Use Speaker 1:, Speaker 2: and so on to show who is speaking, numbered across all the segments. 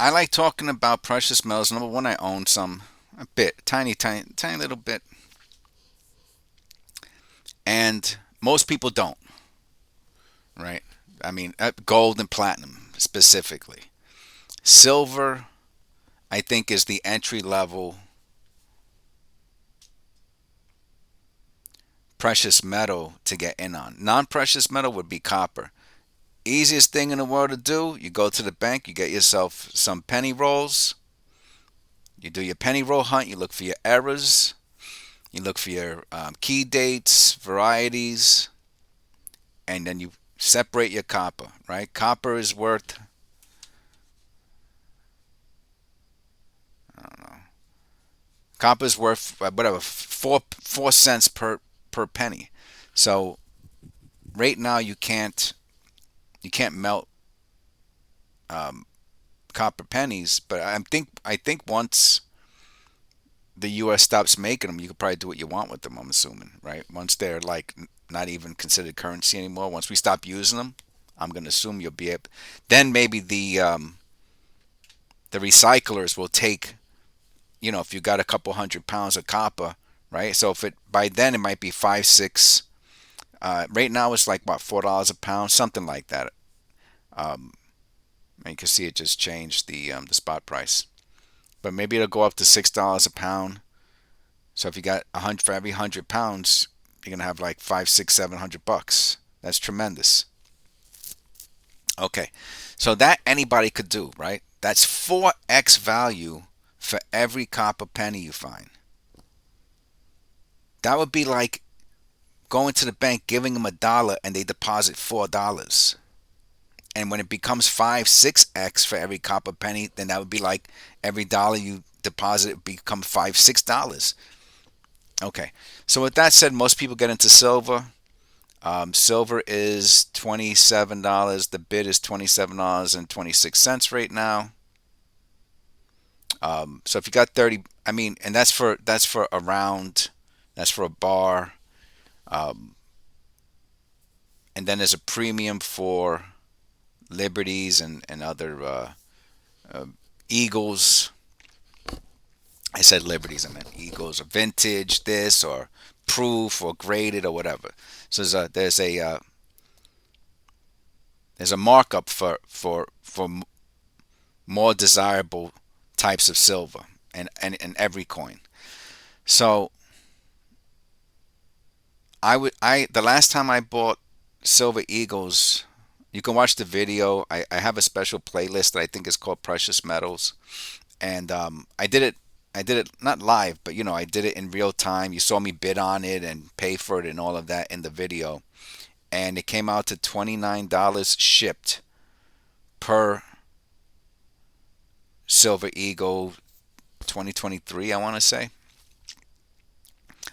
Speaker 1: I like talking about precious metals. Number one, I own some, a bit, tiny, tiny, tiny little bit, and most people don't, right? I mean, gold and platinum specifically. Silver, I think, is the entry level precious metal to get in on. Non precious metal would be copper. Easiest thing in the world to do, you go to the bank, you get yourself some penny rolls, you do your penny roll hunt, you look for your errors, you look for your key dates, varieties, and then you separate your copper, right? Copper is worth, I don't know, copper is worth whatever, four cents per penny. So right now you can't melt um, copper pennies, but I think once the U.S. stops making them, you could probably do what you want with them. I'm assuming, right? Once they're like not even considered currency anymore. Once we stop using them, I'm going to assume you'll be able. Then maybe the recyclers will take. If you got a couple 100 pounds of copper, right? So if it by then it might be 5, 6. Right now it's like what, $4 a pound, something like that. Um, and you can see it just changed the spot price, but maybe it'll go up to $6 a pound. So if you got 100 for every 100 pounds, you're gonna have like 5, 6, 700 bucks. That's tremendous. Okay, so that anybody could do, right? That's 4x value for every copper penny you find. That would be like going to the bank, giving them $1, and they deposit $4. And when it becomes 5, 6x for every copper penny, then that would be like every dollar you deposit would become $5, $6. Okay, so with that said, most people get into silver. Silver is $27. The bid is $27.26 right now. So if you got 30, I mean, and that's for a round, that's for a bar, um, and then there's a premium for liberties and other uh, eagles. I said liberties, I meant eagles, or vintage this or proof or graded or whatever. So there's a markup for more desirable types of silver and every coin. So the last time I bought silver eagles, you can watch the video. I have a special playlist that I think is called Precious Metals, and I did it not live, but I did it in real time. You saw me bid on it and pay for it and all of that in the video, and it came out to $29 shipped per Silver Eagle 2023, I want to say.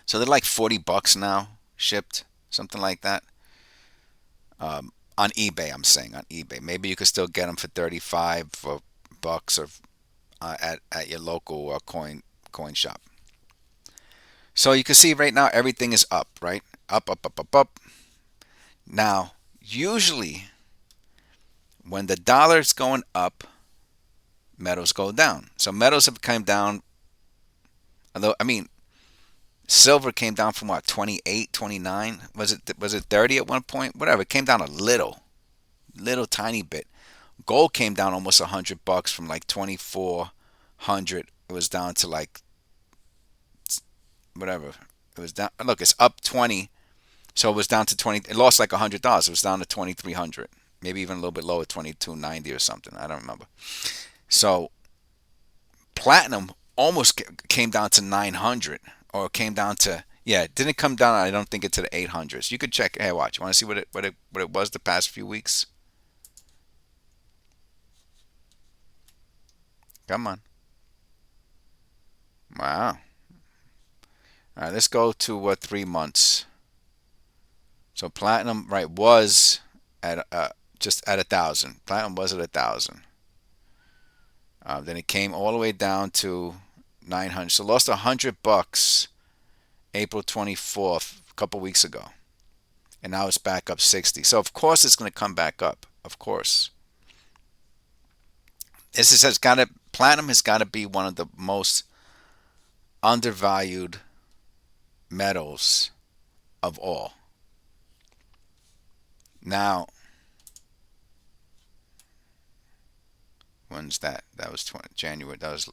Speaker 1: So they're like 40 bucks now shipped, something like that. On eBay, I'm saying on eBay. Maybe you could still get them for 35 for bucks or at your local coin shop. So you can see right now everything is up, right? Up, up, up, up, up. Now, usually when the dollar's going up, metals go down. So metals have come down. Although I mean, silver came down from what, 28, 29? Was it 30 at one point? Whatever, it came down a little tiny bit. Gold came down almost 100 bucks from like 2,400. It was down to like whatever. It was down. Look, it's up 20. So it was down to 20. It lost like $100. It was down to 2,300. Maybe even a little bit lower, 2,290 or something. I don't remember. So platinum almost came down to 900, or came down to, yeah, it didn't come down. I don't think it to the 800s. You could check. Hey, watch. You want to see what it was the past few weeks? Come on. Wow. All right, let's go to 3 months. So platinum, right, was at just at 1,000. Platinum was at 1,000. Then it came all the way down to 900. So lost 100 bucks April 24th, a couple weeks ago, and now it's back up 60. So of course it's going to come back up. Of course. This has got to platinum has got to be one of the most undervalued metals of all. Now, when's that? That was 20, January. That was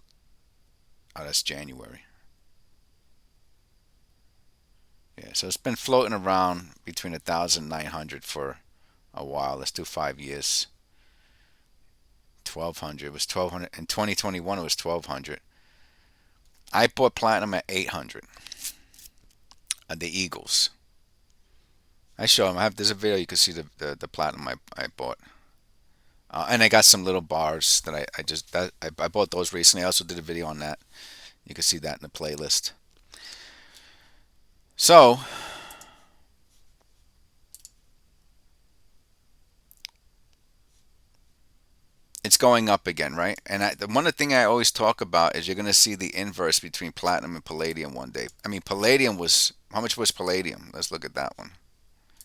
Speaker 1: that's January. Yeah, so it's been floating around between 1,900 for a while. Let's do 5 years. 1,200. It was 1,200 in 2021. It was 1,200. I bought platinum at 800. The Eagles. I show them. I have. There's a video. You can see the platinum I bought. And I got some little bars that I just that I bought those recently. I also did a video on that. You can see that in the playlist. So it's going up again, right? And the one thing I always talk about is you're going to see the inverse between platinum and palladium one day. I mean, palladium was how much was palladium? Let's look at that one.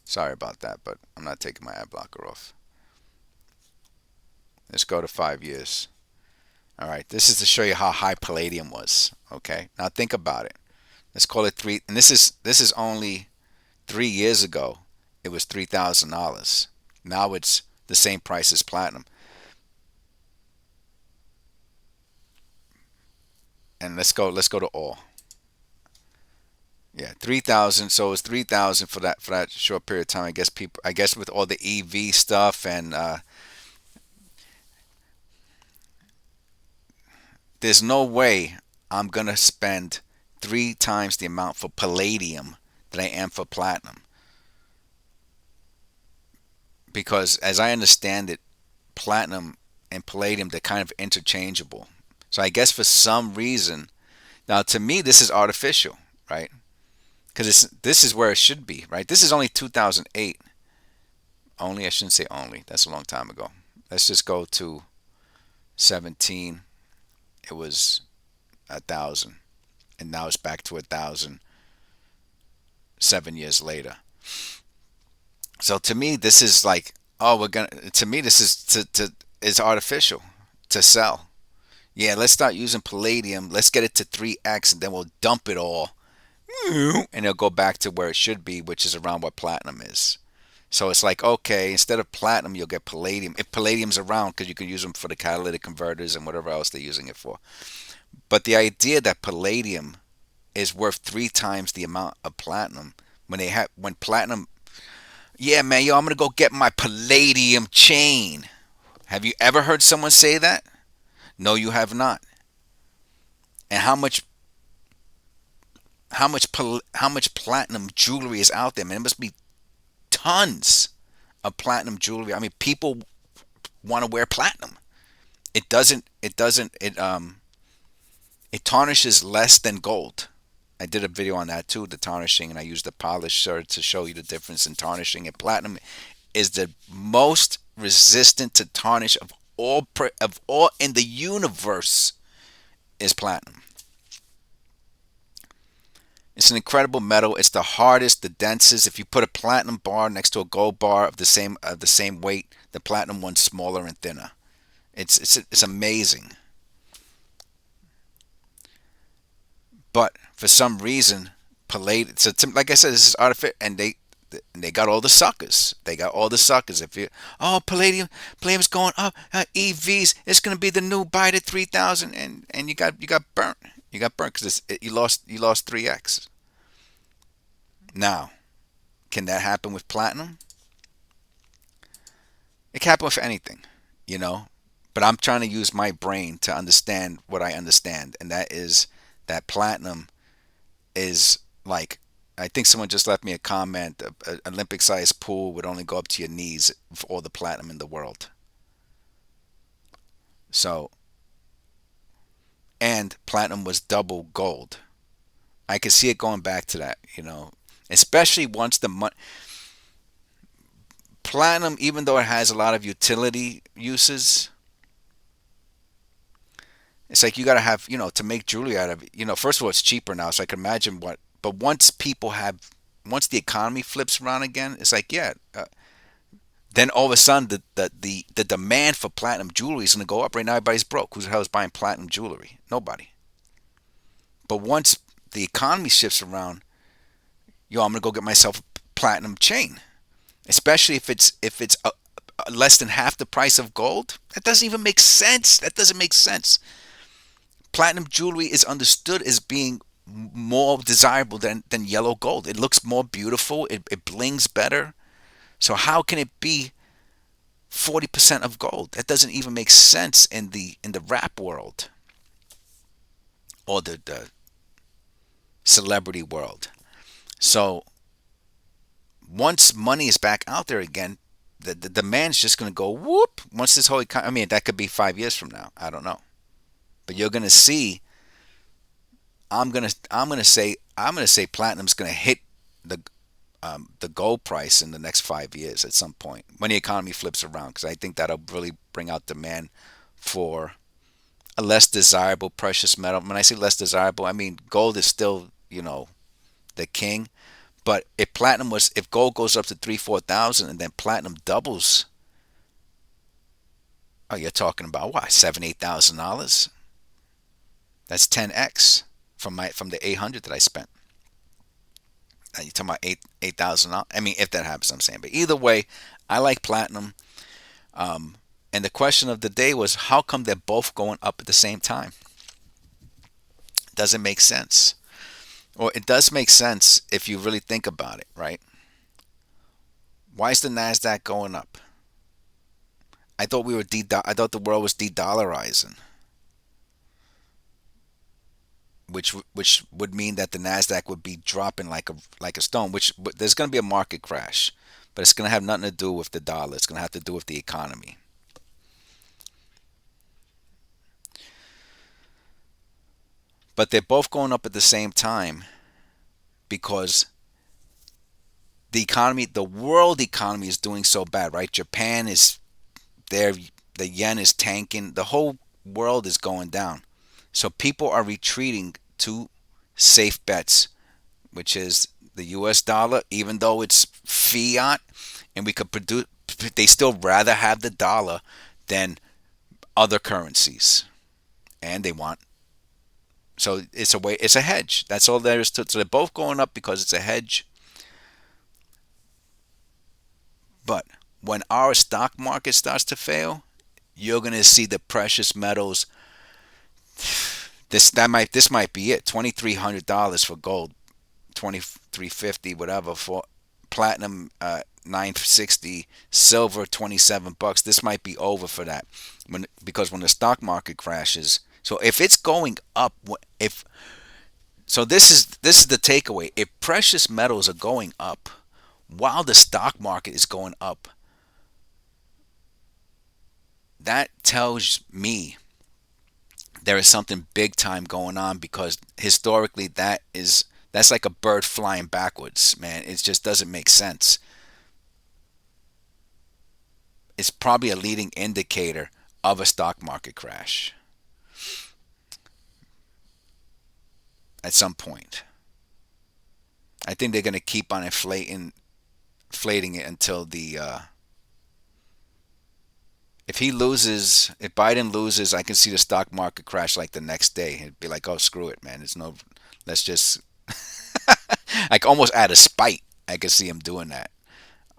Speaker 1: Sorry about that, but I'm not taking my ad blocker off. Let's go to 5 years. All right, this is to show you how high palladium was. Okay, now think about it. Let's call it three, and this is only 3 years ago. It was $3,000. Now it's the same price as platinum. And let's go to all. Yeah, 3,000. So it was 3,000 for that short period of time. I guess with all the EV stuff and there's no way I'm gonna spend 3 times the amount for palladium that I am for platinum because as I understand it, platinum and palladium they're kind of interchangeable. So I guess for some reason, now to me this is artificial, right? Because this is where it should be, right? This is only 2008. Only I shouldn't say only. That's a long time ago. Let's just go to 17. It was 1,000, and now it's back to 1,000 7 years later. So to me, this is like, oh, we're gonna. To me, this is to it's artificial to sell. Yeah, let's start using palladium. Let's get it to 3x, and then we'll dump it all, and it'll go back to where it should be, which is around what platinum is. So it's like, okay, instead of platinum, you'll get palladium. If palladium's around, because you can use them for the catalytic converters and whatever else they're using it for. But the idea that palladium is worth 3 times the amount of platinum when platinum, yeah, man, yo, I'm gonna go get my palladium chain. Have you ever heard someone say that? No, you have not. And how much platinum jewelry is out there, man? It must be tons of platinum jewelry. I mean, people want to wear platinum. It tarnishes less than gold. I did a video on that too, the tarnishing, and I used the polisher to show you the difference in tarnishing. And platinum is the most resistant to tarnish of all in the universe is platinum. It's an incredible metal. It's the hardest, the densest. If you put a platinum bar next to a gold bar of the same weight, the platinum one's smaller and thinner. It's amazing. But for some reason, palladium. So like I said, this is artificial, and they got all the suckers. They got all the suckers. If you palladium's going up. EVs, it's gonna be the new buy to 3,000, and you got burnt. You got burnt because you lost 3x. Now, can that happen with platinum? It can happen with anything, you know. But I'm trying to use my brain to understand what I understand, and that is that platinum is like, I think someone just left me a comment. An Olympic-sized pool would only go up to your knees for all the platinum in the world. So, and platinum was double gold. I could see it going back to that, especially once platinum, even though it has a lot of utility uses, it's like you got to have, to make jewelry out of it. First of all, it's cheaper now, so I can imagine what. But once the economy flips around again, it's like, yeah, Then all of a sudden, the demand for platinum jewelry is going to go up. Right now, everybody's broke. Who the hell is buying platinum jewelry? Nobody. But once the economy shifts around, yo, I'm going to go get myself a platinum chain, especially if it's less than half the price of gold. That doesn't even make sense. That doesn't make sense. Platinum jewelry is understood as being more desirable than yellow gold. It looks more beautiful. It blings better. So how can it be 40% of gold? That doesn't even make sense in the rap world or the celebrity world. So once money is back out there again, the demand's just going to go whoop. Once this whole economy, I mean, that could be 5 years from now. I don't know, but you're going to see. I'm gonna say platinum's going to hit the gold price in the next 5 years at some point when the economy flips around, because I think that'll really bring out demand for a less desirable precious metal. When I say less desirable, I mean gold is still, the king. But if gold goes up to 3-4 thousand and then platinum doubles, oh, you're talking about what, $7-8 thousand? That's 10x from the 800 that I spent. Now you're talking about 8,000. I mean, if that happens, I'm saying. But either way, I like platinum. And the question of the day was, how come they're both going up at the same time? Doesn't make sense. Or it does make sense if you really think about it, right? Why is the Nasdaq going up? I thought the world was de-dollarizing, which would mean that the Nasdaq would be dropping like a stone. There's going to be a market crash, but it's going to have nothing to do with the dollar. It's going to have to do with the economy. But they're both going up at the same time because the world economy is doing so bad, right? Japan is there, the yen is tanking, the whole world is going down. So people are retreating to safe bets, which is the US dollar, even though it's fiat and we could produce, they still rather have the dollar than other currencies. And they want, so it's a hedge. That's all there is to it. So they're both going up because it's a hedge. But when our stock market starts to fail, you're going to see the precious metals. This might be it. $2,300 for gold, 2,350 whatever for platinum, 960, silver $27. This might be over for that because when the stock market crashes. So if it's going up, if so, this is the takeaway. If precious metals are going up while the stock market is going up, that tells me there is something big time going on, because historically that's like a bird flying backwards, man. It just doesn't make sense. It's probably a leading indicator of a stock market crash at some point. I think they're going to keep on inflating it until if Biden loses, I can see the stock market crash like the next day. It'd be like, oh, screw it, man. Let's just, like almost out of spite, I could see him doing that.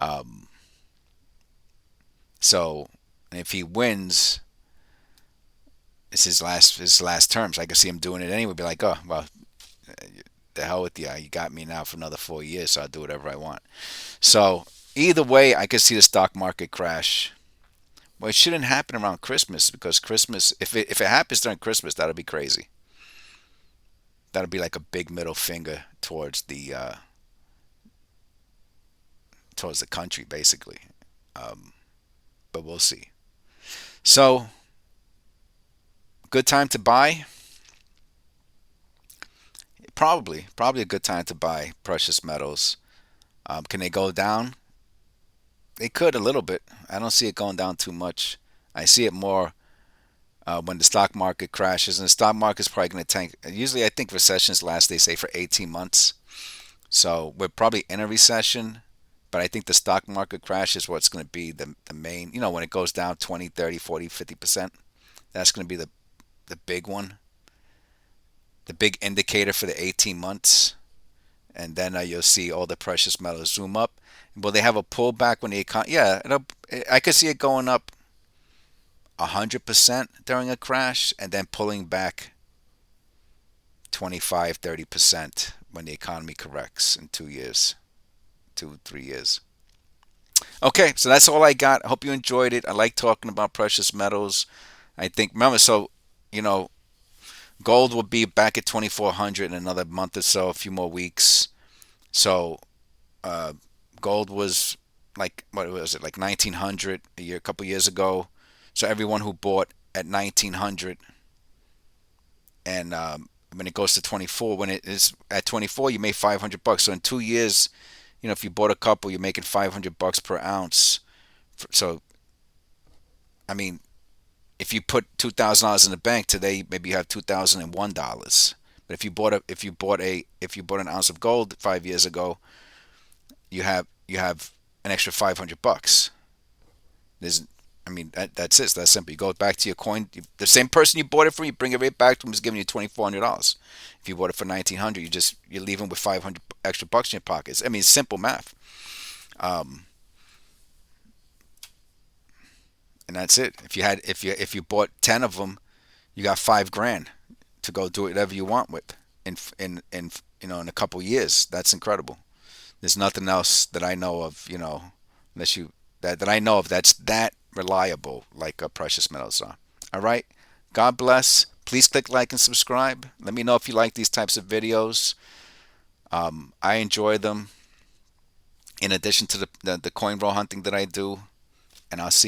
Speaker 1: Um, so, and if he wins, it's his last term. So I could see him doing it anyway. Be like, oh, well, the hell with you. You got me now for another 4 years, so I'll do whatever I want. So either way, I could see the stock market crash. Well, it shouldn't happen around Christmas, because Christmas, if it happens during Christmas, that'll be crazy. That'll be like a big middle finger towards the country, basically. Um, but we'll see. So, good time to buy? Probably a good time to buy precious metals. Can they go down? They could a little bit. I don't see it going down too much. I see it more when the stock market crashes, and the stock market's probably going to tank. Usually, I think recessions last, they say, for 18 months. So we're probably in a recession. But I think the stock market crash is what's going to be the main, when it goes down 20, 30, 40, 50%, that's going to be the big one, the big indicator for the 18 months. And then you'll see all the precious metals zoom up. Will they have a pullback when the economy? Yeah, I could see it going up 100% during a crash and then pulling back 25, 30% when the economy corrects in 2 years, 2, 3 years. Okay, so that's all I got. I hope you enjoyed it. I like talking about precious metals. I think, remember, so, you know, gold will be back at 2,400 in another month or so, a few more weeks. So, uh, gold was like, what was it, like 1,900 a couple years ago. So everyone who bought at 1,900 and when it goes to 24, when it is at 24, you make $500. So in 2 years, if you bought a couple, you're making $500 per ounce. So, I mean, if you put $2,000 in the bank today, maybe you have $2,001. But if you bought an ounce of gold 5 years ago, you have an extra $500. There's, I mean, that's it. That's simple. You go back to your coin. The same person you bought it from, you bring it right back to him. Is giving you $2,400. If you bought it for 1,900, you're leaving with 500 extra bucks in your pockets. I mean, it's simple math. Um, and that's it. If you bought 10 of them, you got 5 grand to go do whatever you want with in a couple years. That's incredible. There's nothing else that I know of, unless that I know of that's that reliable like precious metals are. All right. God bless. Please click like and subscribe. Let me know if you like these types of videos. I enjoy them. In addition to the coin roll hunting that I do, and I'll see